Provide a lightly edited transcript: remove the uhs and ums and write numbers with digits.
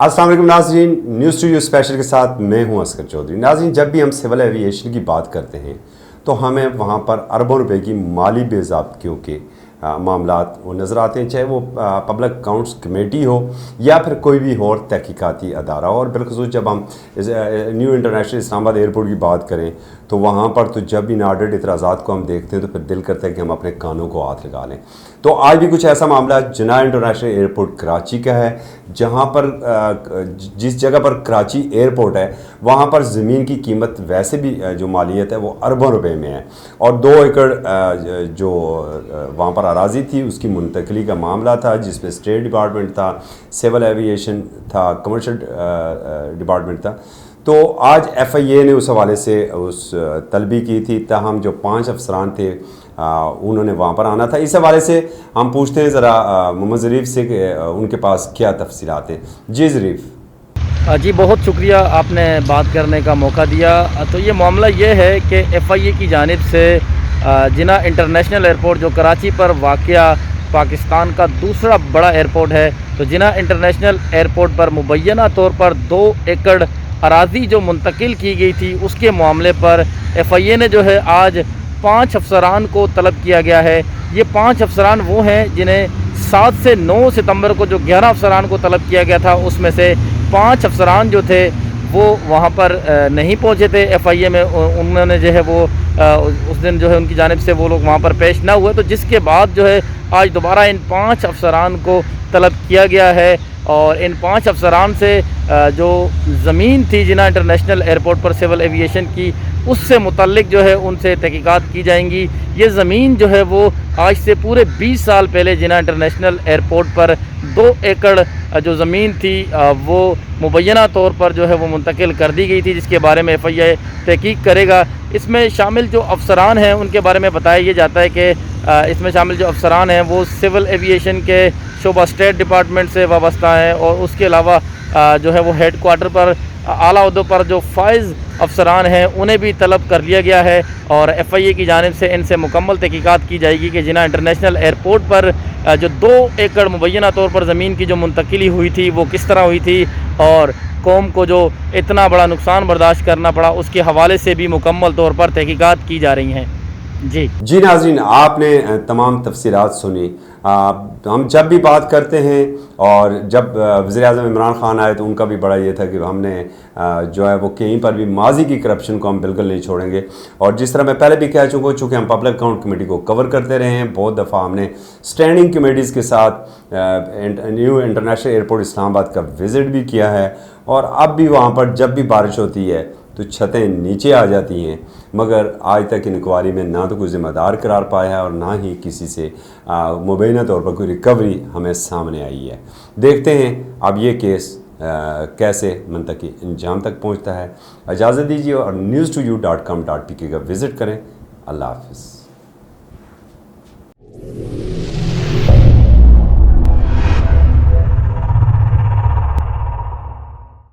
अस्सलाम वालेकुम नाज़रीन, न्यूज़ टू यू स्पेशल के साथ मैं हूं असगर चौधरी। नाज़रीन, जब भी हम सिविल एविएशन की बात करते हैं तो हमें वहां पर अरबों रुपए की माली बेज़ाब्तियों के मामलात वो नज़र आते हैं, चाहे वो पब्लिक अकाउंट्स कमेटी हो या फिर कोई भी और तहकीकाती अदारा हो। और बिलखुसूस जब हम न्यू इंटरनेशनल इस्लामाबाद एयरपोर्ट की बात करें तो वहाँ पर तो जब भी नार्डर्ड इतराज़ात को हम देखते हैं तो फिर दिल करता है कि हम अपने कानों को हाथ लगा लें। तो आज भी कुछ ऐसा मामला जिन्ना इंटरनेशनल एयरपोर्ट कराची का है, जहाँ पर जिस जगह पर कराची एयरपोर्ट है वहाँ पर ज़मीन की कीमत वैसे भी जो मालियत है वो अरबों रुपए में है, और 2 एकड़ जो वहाँ पर अराजी थी उसकी मुंतकली का मामला था, जिसमें स्टेट डिपार्टमेंट था, सिविल एविएशन था, कमर्शियल डिपार्टमेंट था। तो आज FIA ने उस हवाले से उस तलबी की थी, ताहम जो 5 अफसरान थे उन्होंने वहाँ पर आना था। इस हवाले से हम पूछते हैं ज़रा मोहम्मद ज़रीफ़ से कि उनके पास क्या तफसीलात हैं। जी ज़रीफ़। जी, बहुत शुक्रिया आपने बात करने का मौका दिया। तो ये मामला ये है कि FIA की जानिब से जिन्ना इंटरनेशनल एयरपोर्ट जो कराची पर वाक़या पाकिस्तान का दूसरा बड़ा एयरपोर्ट है, तो जिन्ना इंटरनेशनल एयरपोर्ट पर मुबैना तौर पर 2 एकड़ अराज़ी जो मुंतकिल की गई थी उसके मामले पर FIA ने जो है आज 5 अफसरान को तलब किया गया है। ये 5 अफसरान वो हैं जिन्हें 7 से 9 सितंबर को जो 11 अफसरान को तलब किया गया था उसमें से 5 अफसरान जो थे वो वहाँ पर नहीं पहुँचे थे FIA में। उन्होंने जो है वो उस दिन जो है उनकी जानिब से वो लोग वहाँ पर पेश ना हुए, तो जिसके बाद जो है आज दोबारा इन 5 अफसरान को तलब किया गया है। और इन 5 अफसरान से जो ज़मीन थी जिन्ना इंटरनेशनल एयरपोर्ट पर सिविल एविएशन की, उससे मुतल्लिक जो है उनसे तहकीकात की जाएंगी। ये ज़मीन जो है वो आज से पूरे 20 साल पहले जिन्ना इंटरनेशनल एयरपोर्ट पर 2 एकड़ जो ज़मीन थी वो मुबैना तौर पर जो है वो मुंतकिल कर दी गई थी, जिसके बारे में FIA तहकीक करेगा। इसमें शामिल जो अफसरान हैं उनके बारे में बताया ये जाता है कि इसमें शामिल जो अफसरान हैं वो सिविल एविएशन के शोबा स्टेट डिपार्टमेंट से वाबस्ता हैं, और उसके अलावा जो है वो हेड क्वार्टर पर आला अहदों पर जो फाइज़ अफसरान हैं उन्हें भी तलब कर लिया गया है। और FIA की जानिब से इनसे मुकम्मल तहकीकात की जाएगी कि जिन्ना इंटरनेशनल एयरपोर्ट पर जो 2 एकड़ मुबैना तौर पर ज़मीन की जो मुंतकिली हुई थी वो किस तरह हुई थी, और कौम को जो इतना बड़ा नुकसान बर्दाश्त करना पड़ा उसके हवाले से भी मुकम्मल तौर पर तहकीकात की जा रही हैं। जी नाज़रीन, आपने तमाम तफसीलात सुनी। हम जब भी बात करते हैं, और जब वज़ीर-ए-आज़म इमरान ख़ान आए तो उनका भी बड़ा ये था कि हमने जो है वो कहीं पर भी माजी की करप्शन को हम बिल्कुल नहीं छोड़ेंगे। और जिस तरह मैं पहले भी कह चुका हूँ, चूँकि हम पब्लिक अकाउंट कमेटी को कवर करते रहे हैं, बहुत दफ़ा हमने स्टैंडिंग कमेटीज़ के साथ न्यू इंटरनेशनल एयरपोर्ट इस्लामाबाद का विज़िट भी किया है, और अब भी वहाँ पर जब भी बारिश होती है तो छतें नीचे आ जाती हैं, मगर आज तक इंक्वायरी में ना तो कोई ज़िम्मेदार करार पाया है और ना ही किसी से मुबैना तौर पर कोई रिकवरी हमें सामने आई है। देखते हैं अब ये केस कैसे मंतकी अंजाम तक पहुंचता है। इजाज़त दीजिए और news2u.com.pk का विज़िट करें। अल्लाह हाफ़िज़।